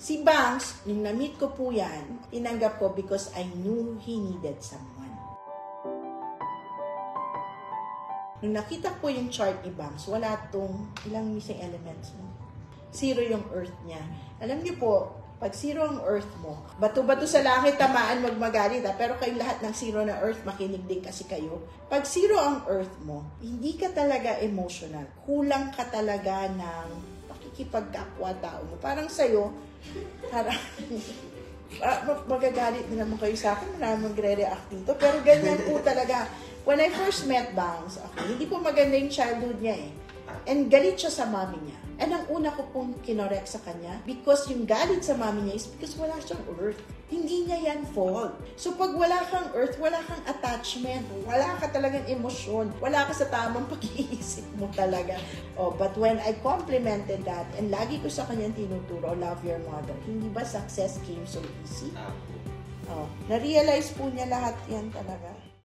Si Bangs, nung na-meet ko po yan, tinanggap ko because I knew he needed someone. Nung nakita ko yung chart ni Bangs, wala tong ilang missing elements mo. 0 yung earth niya. Alam niyo po, pag 0 ang earth mo, bato-bato sa langit, tamaan, magmagalit. Pero kayong lahat ng 0 na earth, makinig din kasi kayo. Pag 0 ang earth mo, hindi ka talaga emotional. Kulang ka talaga ng pakikipagkapwa tao mo. Parang sa'yo, parang magagalit din naman kayo sa akin, maraming magre-react dito. Pero ganyan po talaga. When I first met Bangs, hindi po maganda yung childhood niya eh. And galit siya sa mami niya. And ang una ko pong kinorek sa kanya, because yung galit sa mami niya is because wala siyang earth. Hindi niya yan fault. So pag wala kang earth, wala kang attachment, wala ka talagang emosyon, wala ka sa tamang pag-iisip mo talaga. Oh, but when I complimented that, and lagi ko sa kanya tinuturo, love your mother, hindi ba success came so easy? Oh, na-realize po niya lahat yan talaga.